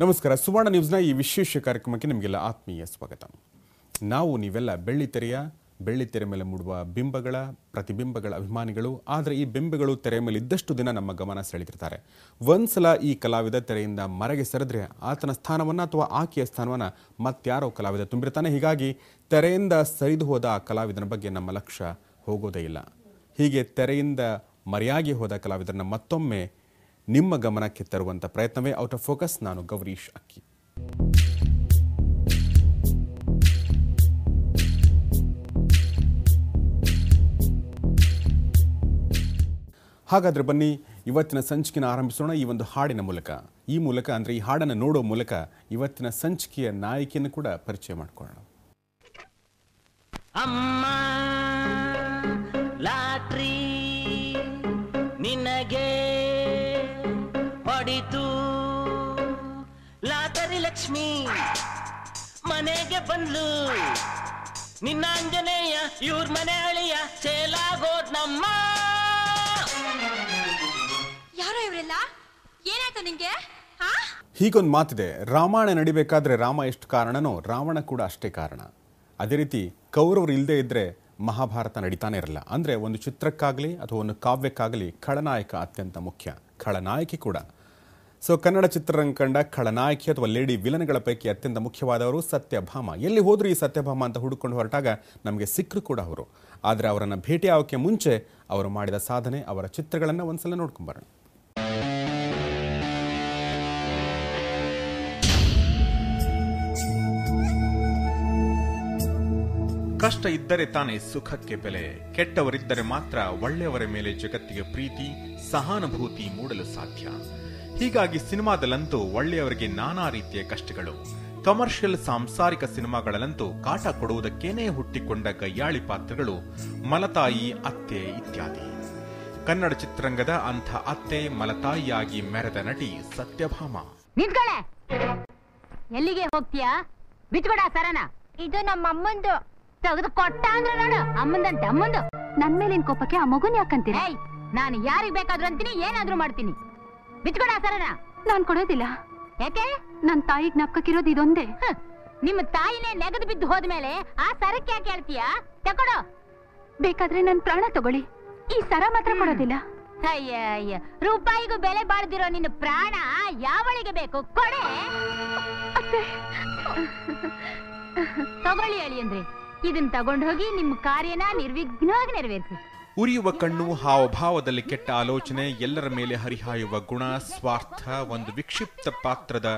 ನಮಸ್ಕಾರ. ಸುವರ್ಣ ನ್ಯೂಸ್ನ ಈ ವಿಶೇಷ ಕಾರ್ಯಕ್ರಮಕ್ಕೆ ನಿಮಗೆಲ್ಲ ಆತ್ಮೀಯ ಸ್ವಾಗತ. ನೀವೆಲ್ಲ ಬೆಳ್ಳಿತೆರೆ ಮೇಲೆ ಮೂಡುವ ಬಿಂಬಗಳ ಪ್ರತಿಬಿಂಬಗಳ ಅಭಿಮಾನಿಗಳು. ಆದರೆ ಈ ಬಿಂಬಗಳು ತೆರೆ ಮೇಲೆ ಇದ್ದಷ್ಟು ದಿನ ನಮ್ಮ ಗಮನ ಸೆಳೆದಿರ್ತಾರೆ. ಒಂದ್ಸಲ ಈ ಕಲಾವಿದ ತೆರೆಯಿಂದ ಮರೆಗೆ ಸರಿದ್ರೆ ಆತನ ಸ್ಥಾನವನ್ನು ಅಥವಾ ಆಕೆಯ ಸ್ಥಾನವನ್ನು ಮತ್ತಾರೋ ಕಲಾವಿದ ತುಂಬಿರ್ತಾನೆ. ಹೀಗಾಗಿ ತೆರೆಯಿಂದ ಸರಿದು ಹೋದ ಆ ಕಲಾವಿದನ ಬಗ್ಗೆ ನಮ್ಮ ಲಕ್ಷ್ಯ ಹೋಗೋದೇ ಇಲ್ಲ. ಹೀಗೆ ತೆರೆಯಿಂದ ಮರೆಯಾಗಿ ಹೋದ ಕಲಾವಿದರನ್ನ ಮತ್ತೊಮ್ಮೆ ನಿಮ್ಮ ಗಮನಕ್ಕೆ ತರುವಂಥ ಪ್ರಯತ್ನವೇ ಔಟ್ ಆಫ್ ಫೋಕಸ್. ನಾನು ಗೌರೀಶ್ ಅಕ್ಕಿ. ಹಾಗಾದರೆ ಬನ್ನಿ ಇವತ್ತಿನ ಸಂಚಿಕೆನ ಆರಂಭಿಸೋಣ ಈ ಒಂದು ಹಾಡಿನ ಮೂಲಕ. ಈ ಹಾಡನ್ನು ನೋಡೋ ಮೂಲಕ ಇವತ್ತಿನ ಸಂಚಿಕೆಯ ನಾಯಕಿಯನ್ನು ಕೂಡ ಪರಿಚಯ ಮಾಡಿಕೊಳ್ಳೋಣ. ಅಮ್ಮ ಲಾಟ್ರಿ ನಿನಗೆ ಹೊಡಿತು, ಲಾಟರಿ ಲಕ್ಷ್ಮಿ ಮನೆಗೆ ಬಂದ್ಲು, ನಿನ್ನ ಆಂಜನೇಯ ಇವ್ರ ಮನೆ ಅಳಿಯ ಚೇಲಾಗೋದ್ ನಮ್ಮ. ಯಾರೋ ಇವರೆಲ್ಲ, ಏನಾಯ್ತು ನಿಂಗೆ? ಹೀಗೊಂದು ಮಾತಿದೆ, ರಾಮಾಯಣ ನಡಿಬೇಕಾದ್ರೆ ರಾಮ ಎಷ್ಟು ಕಾರಣನೋ ರಾವಣ ಕೂಡ ಅಷ್ಟೇ ಕಾರಣ. ಅದೇ ರೀತಿ ಕೌರವರು ಇಲ್ಲದೆ ಇದ್ದರೆ ಮಹಾಭಾರತ ನಡೀತಾನೆ ಇರಲ್ಲ. ಅಂದರೆ ಒಂದು ಚಿತ್ರಕ್ಕಾಗಲಿ ಅಥವಾ ಒಂದು ಕಾವ್ಯಕ್ಕಾಗಲಿ ಖಳನಾಯಕ ಅತ್ಯಂತ ಮುಖ್ಯ, ಖಳನಾಯಕಿ ಕೂಡ. ಸೊ ಕನ್ನಡ ಚಿತ್ರರಂಗ ಕಂಡ ಖಳನಾಯಕಿ ಅಥವಾ ಲೇಡಿ ವಿಲನ್ಗಳ ಪೈಕಿ ಅತ್ಯಂತ ಮುಖ್ಯವಾದವರು ಸತ್ಯಭಾಮ. ಎಲ್ಲಿ ಹೋದ್ರು ಈ ಸತ್ಯಭಾಮ ಅಂತ ಹುಡುಕೊಂಡು ಹೊರಟಾಗ ನಮಗೆ ಸಿಕ್ಕರು ಕೂಡ ಅವರು. ಆದರೆ ಅವರನ್ನು ಭೇಟಿ ಆಗೋಕ್ಕೆ ಮುಂಚೆ ಅವರು ಮಾಡಿದ ಸಾಧನೆ, ಅವರ ಚಿತ್ರಗಳನ್ನು ಒಂದ್ಸಲ ನೋಡ್ಕೊಂಬರೋಣ. ಕಷ್ಟ ಇದ್ದರೆ ತಾನೇ ಸುಖಕ್ಕೆ ಬೆಲೆ, ಕೆಟ್ಟವರಿದ್ದರೆ ಮಾತ್ರ ಒಳ್ಳೆಯವರ ಮೇಲೆ ಜಗತ್ತಿಗೆ ಪ್ರೀತಿ ಸಹಾನುಭೂತಿ ಮೂಡಲು ಸಾಧ್ಯ. ಹೀಗಾಗಿ ಸಿನಿಮಾದಲ್ಲಂತೂ ಒಳ್ಳೆಯವರಿಗೆ ನಾನಾ ರೀತಿಯ ಕಷ್ಟಗಳು. ಕಮರ್ಷಿಯಲ್ ಸಾಂಸಾರಿಕ ಸಿನಿಮಾಗಳಲ್ಲಂತೂ ಕಾಟ ಕೊಡುವುದಕ್ಕೇನೆ ಹುಟ್ಟಿಕೊಂಡ ಗಯ್ಯಾಳಿ ಪಾತ್ರಗಳು ಮಲತಾಯಿ, ಅತ್ತೆ ಇತ್ಯಾದಿ. ಕನ್ನಡ ಚಿತ್ರರಂಗದ ಅಂಥ ಅತ್ತೆ ಮಲತಾಯಿಯಾಗಿ ಮೆರೆದ ನಟಿ ಸತ್ಯಭಾಮ. ಎಲ್ಲಿಗೆ ಹೋಗ್ತೀಯಾ? ಬಿಟ್ಕೊಡ ಸರನ. ಇದು ನಮ್ಮ ಅಮ್ಮಂದು. ತೆಗೆದು ಕೊಟ್ಟ ಅಂದ್ರೆ ನೋಡು, ಅಮ್ಮಂದಂತೆ ಅಮ್ಮಂದು. ನನ್ ಮೇಲಿನ ಕೋಪಕ್ಕೆ ಆ ಮಗುನ್ ಯಾಕಂತೀರ? ನಾನು ಯಾರಿಗ್ ಬೇಕಾದ್ರೂ ಅಂತೀನಿ, ಏನಾದ್ರೂ ಮಾಡ್ತೀನಿ. ಬಿಟ್ಕೊಡ ಸರನ. ನಾನ್ ಕೊಡೋದಿಲ್ಲ. ಯಾಕೆ? ನನ್ ತಾಯಿ ಜ್ಞಾಪಕಕ್ಕಿರೋದು ಇದೊಂದೇ. ನಿಮ್ಮ ತಾಯಿನೇ ನೆಗದು ಬಿದ್ದು ಹೋದ್ಮೇಲೆ ಆ ಸರಕ್ಕೆ ಯಾಕೆ ಹೇಳ್ತೀಯಾ? ತಕೊಡು. ಬೇಕಾದ್ರೆ ನನ್ ಪ್ರಾಣ ತಗೊಳ್ಳಿ, ಈ ಸರ ಮಾತ್ರ ಕೊಡೋದಿಲ್ಲ. ಅಯ್ಯ, ರೂಪಾಯಿಗೂ ಬೆಲೆ ಬಾಳ್ದಿರೋ ನಿನ್ನ ಪ್ರಾಣ ಯಾವಳಿಗೆ ಬೇಕು? ಕೊಡೆ. ತಗೊಳ್ಳಿ ಅಳಿ ಅಂದ್ರೆ ಇದನ್ನ ತಗೊಂಡು ಹೋಗಿ ನಿಮ್ಮ ಕಾರ್ಯನ ನಿರ್ವಿಘ್ನವಾಗಿ ನೆರವೇರಿಸಿ. ಉರಿಯುವ ಕಣ್ಣು, ಹಾವಭಾವದಲ್ಲಿ ಕೆಟ್ಟ ಆಲೋಚನೆ, ಎಲ್ಲರ ಮೇಲೆ ಹರಿಹಾಯುವ ಗುಣ, ಸ್ವಾರ್ಥ, ಒಂದು ವಿಕ್ಷಿಪ್ತ ಪಾತ್ರದ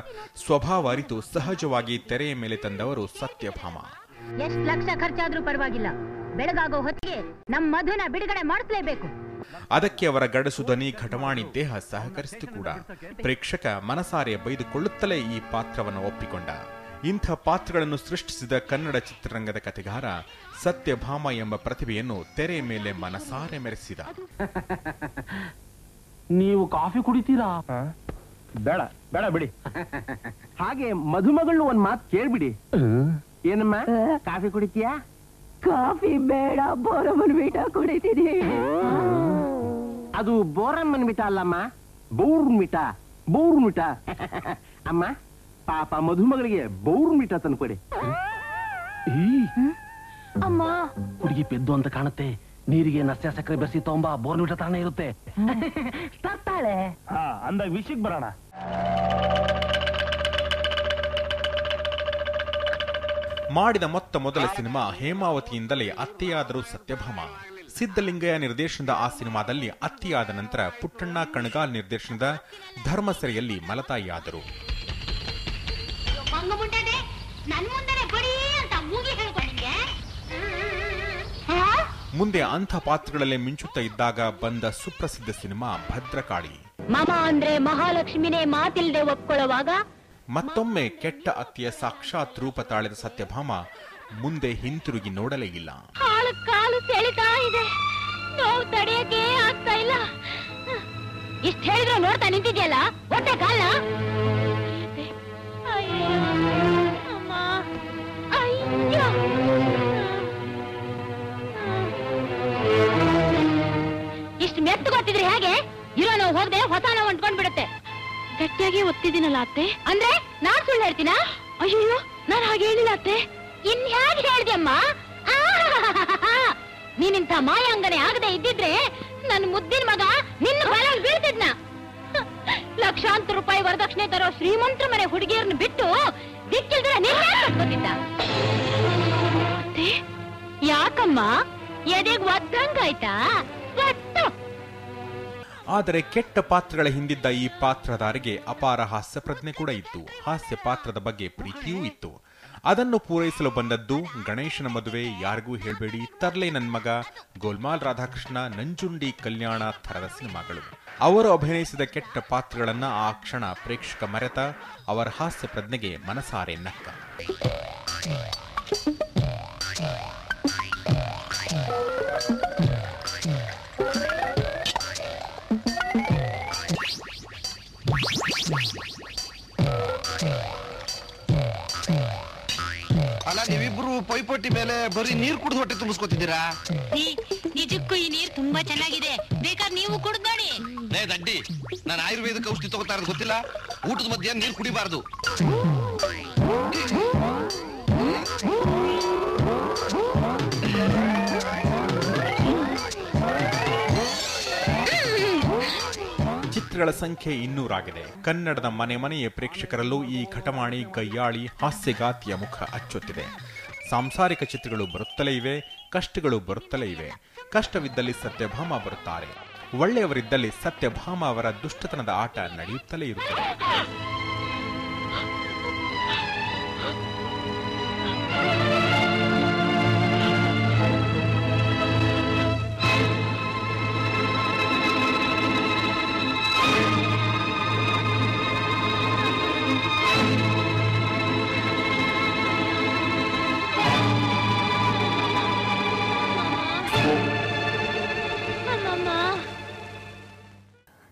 ಸ್ವಭಾವ ಅರಿತು ಸಹಜವಾಗಿ ತೆರೆಯ ಮೇಲೆ ತಂದವರು ಸತ್ಯಭಾಮ. ಎಷ್ಟು ಲಕ್ಷ ಖರ್ಚಾದ್ರೂ ಪರವಾಗಿಲ್ಲ, ಬೆಳಗಾಗೋ ಹೊತ್ತಿಗೆ ನಮ್ಮ ಮಧುನ ಬಿಡುಗಡೆ ಮಾಡಿಸಲೇಬೇಕು. ಅದಕ್ಕೆ ಅವರ ಗಡಸು ಧ್ವನಿ, ಘಟವಾಣಿ ದೇಹ ಸಹಕರಿಸಿತು ಕೂಡ. ಪ್ರೇಕ್ಷಕ ಮನಸಾರೆ ಬೈದುಕೊಳ್ಳುತ್ತಲೇ ಈ ಪಾತ್ರವನ್ನು ಒಪ್ಪಿಕೊಂಡ. ಇಂಥ ಪಾತ್ರಗಳನ್ನು ಸೃಷ್ಟಿಸಿದ ಕನ್ನಡ ಚಿತ್ರರಂಗದ ಕಥೆಗಾರ ಸತ್ಯಭಾಮ ಎಂಬ ಪ್ರತಿಭೆಯನ್ನು ತೆರೆಯ ಮೇಲೆ ಮನಸಾರೆ ಮೆರೆಸಿದ. ನೀವು ಕಾಫಿ ಕುಡಿತೀರಾ? ಬೇಡ ಬೇಡ ಬಿಡಿ. ಹಾಗೆ ಮಧುಮಗಳು ಒಂದ್ ಮಾತು ಕೇಳ್ಬಿಡಿ. ಏನಮ್ಮ, ಕಾಫಿ ಕುಡಿತೀಯಾ? ಕಾಫಿ ಬೇಡ, ಬೋರಮ್ಮನ್ ಬೀಟ ಕುಡಿತೀನಿ. ಅದು ಬೋರಮ್ಮನ್ ಮಿಠ ಅಲ್ಲಮ್ಮ, ಬೌರ್ಮಿಠ. ಬೌರ್ಮಿಠ ಅಮ್ಮ, ಪಾಪ ಮಧುಮಗಳಿಗೆ ಬೌರ್ಮಿಠ ತಂದ್ಕೊಡಿ. ಅಮ್ಮ, ಹುಡುಗಿ ಪೆದ್ದು ಅಂತ ಕಾಣುತ್ತೆ. ನೀರಿಗೆ ನಸ್ಯ ಸಕ್ಕರೆ ಬೆರೆಸಿ ತಗೊಂಬ, ಬೋರ್ಮಿಠ ತಾನೇ ಇರುತ್ತೆ. ತರ್ತಾಳೆ. ಅಂದಾಗ ವಿಷಯಕ್ಕೆ ಬರೋಣ. ಮಾಡಿದ ಮೊದಲ ಸಿನಿಮಾ ಹೇಮಾವತಿಯಿಂದಲೇ ಅತ್ತೆಯಾದರು ಸತ್ಯಭಾಮ. ಸಿದ್ದಲಿಂಗಯ್ಯ ನಿರ್ದೇಶನದ ಆ ಸಿನಿಮಾದಲ್ಲಿ ಅತ್ತೆಯಾದ ನಂತರ ಪುಟ್ಟಣ್ಣ ಕಣಗಾಲ್ ನಿರ್ದೇಶನದ ಧರ್ಮಸೆರೆಯಲ್ಲಿ ಮಲತಾಯಿಯಾದರು. ಮುಂದೆ ಅಂಥ ಪಾತ್ರಗಳಲ್ಲೇ ಮಿಂಚುತ್ತಾ ಇದ್ದಾಗ ಬಂದ ಸುಪ್ರಸಿದ್ಧ ಸಿನಿಮಾ ಭದ್ರಕಾಳಿ. ಮಾಮ ಅಂದ್ರೆ ಮಹಾಲಕ್ಷ್ಮಿನೇ ಮಾತಿಲ್ದೆ ಒಪ್ಕೊಳ್ಳುವಾಗ ಮತ್ತೊಮ್ಮೆ ಕೆಟ್ಟ ಅತ್ತೆಯ ಸಾಕ್ಷಾತ್ ರೂಪ ತಾಳಿದ ಸತ್ಯಭಾಮ ಮುಂದೆ ಹಿಂತಿರುಗಿ ನೋಡಲೇ ಇಲ್ಲ. ಕಾಲು ಸೆಳಿತಾ ಇದೆ, ನೋವು ತಡೆಯಕ್ಕೆ ಆಗ್ತಾ ಇಲ್ಲ. ಇಷ್ಟ ಹೇಳಿದ್ರು ನೋಡ್ತಾ ನಿಂತಿದ್ಯಲ್ಲ, ಹೊಟ್ಟೆ ಕಾಲ. ಅಮ್ಮ, ಅಯ್ಯೋ. ಇಷ್ಟು ಮೆತ್ತು ಗೊತ್ತಿದ್ರೆ ಹೇಗೆ? ಇರೋ ನೋವು ಹೋಗದೆ ಹೊಸ ನೋವು ಅಂಟ್ಕೊಂಡ್ಬಿಡುತ್ತೆ. ಗಟ್ಟಿಯಾಗಿ ಒತ್ತಿದ್ದೀನಲ್ಲ ಅತ್ತೆ. ಅಂದ್ರೆ ನಾನ್ ಸುಳ್ಳು ಹೇಳ್ತೀನ? ಅಯ್ಯೋ, ನಾನ್ ಹಾಗೆ ಹೇಳಿಲ್ಲ ಅತ್ತೆ. ಇನ್ ಹೇಗೆ ಹೇಳ್ದಮ್ಮ? ನೀನಿಂತ ಮಾಯಾಂಗನೆ ಆಗದೆ ಇದ್ದಿದ್ರೆ ನನ್ ಮುದ್ದಿನ ಮಗ ನಿನ್ನ ಬಲಲ್ಲಿ ಬೀಳ್ತಿದ್ನ. ಲಕ್ಷಾಂತರ ರೂಪಾಯಿ ವರದಕ್ಷಿಣೆ ತರೋ ಶ್ರೀಮಂತರ ಮನೆ ಹುಡುಗಿಯರನ್ನ ಬಿಟ್ಟು ದಿಕ್ಕಿಲ್ದ್ರೆ ನಿನ್ನ ಯಾಕಮ್ಮ ಎದೆಗ್ ಒತ್ತಂಗಾಯ್ತಾ? ಆದರೆ ಕೆಟ್ಟ ಪಾತ್ರಗಳ ಹಿಂದಿದ್ದ ಈ ಪಾತ್ರಧಾರಿಗೆ ಅಪಾರ ಹಾಸ್ಯ ಪ್ರಜ್ಞೆ ಕೂಡ ಇತ್ತು. ಹಾಸ್ಯ ಪಾತ್ರದ ಬಗ್ಗೆ ಪ್ರೀತಿಯೂ ಇತ್ತು. ಅದನ್ನು ಪೂರೈಸಲು ಬಂದದ್ದು ಗಣೇಶನ ಮದುವೆ, ಯಾರಿಗೂ ಹೇಳ್ಬೇಡಿ, ತರ್ಲೆ ನನ್ ಮಗ, ಗೋಲ್ಮಾಲ್ ರಾಧಾಕೃಷ್ಣ, ನಂಜುಂಡಿ ಕಲ್ಯಾಣ ಥರದ ಸಿನಿಮಾಗಳು. ಅವರು ಅಭಿನಯಿಸಿದ ಕೆಟ್ಟ ಪಾತ್ರಗಳನ್ನ ಆ ಕ್ಷಣ ಪ್ರೇಕ್ಷಕ ಮರೆತ. ಅವರ ಹಾಸ್ಯ ಪ್ರಜ್ಞೆಗೆ ಮನಸಾರೆ ನಕ್ಕ. ಅಲ್ಲ, ನೀವಿಬ್ರು ಪೈಪೋಟಿ ಮೇಲೆ ಬರೀ ನೀರ್ ಕುಡಿದು ಹೊಟ್ಟೆ ತುಂಬಿಸ್ಕೊತಿದ್ದೀರಾ? ನಿಜಕ್ಕೂ ಈ ನೀರ್ ತುಂಬಾ ಚೆನ್ನಾಗಿದೆ, ಬೇಕಾದ್ರೆ ನೀವು ಕುಡಿದ್ ನೋಡಿ. ಲೇ ದಡ್ಡಿ, ನಾನು ಆಯುರ್ವೇದಿಕ್ ಔಷಧಿ ತಗೋತಾ ಇರೋದು ಗೊತ್ತಿಲ್ಲ? ಊಟದ ಮಧ್ಯೆ ನೀರ್ ಕುಡಿಬಾರ್ದು. ಚಿತ್ರಗಳ ಸಂಖ್ಯೆ 200 ಆಗಿದೆ. ಕನ್ನಡದ ಮನೆ ಮನೆಯ ಪ್ರೇಕ್ಷಕರಲ್ಲೂ ಈ ಘಟಮಾಣಿ, ಗಯ್ಯಾಳಿ, ಹಾಸ್ಯಗಾತಿಯ ಮುಖ ಅಚ್ಚೊತ್ತಿದೆ. ಸಾಂಸಾರಿಕ ಚಿತ್ರಗಳು ಬರುತ್ತಲೇ ಇವೆ, ಕಷ್ಟಗಳು ಬರುತ್ತಲೇ ಇವೆ. ಕಷ್ಟವಿದ್ದಲ್ಲಿ ಸತ್ಯಭಾಮ ಬರುತ್ತಾರೆ, ಒಳ್ಳೆಯವರಿದ್ದಲ್ಲಿ ಸತ್ಯಭಾಮ ಅವರ ದುಷ್ಟತನದ ಆಟ ನಡೆಯುತ್ತಲೇ ಇರುತ್ತದೆ.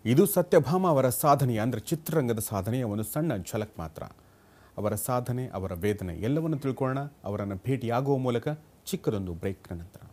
ಇದು ಸತ್ಯಭಾಮ ಅವರ ಸಾಧನೆ, ಅಂದರೆ ಚಿತ್ರರಂಗದ ಸಾಧನೆಯ ಒಂದು ಸಣ್ಣ ಝಲಕ್ ಮಾತ್ರ. ಅವರ ಸಾಧನೆ, ಅವರ ವೇದನೆ ಎಲ್ಲವನ್ನು ತಿಳ್ಕೊಳ್ಳೋಣ ಅವರನ್ನು ಭೇಟಿಯಾಗುವ ಮೂಲಕ ಚಿಕ್ಕದೊಂದು ಬ್ರೇಕ್ನ ನಂತರ.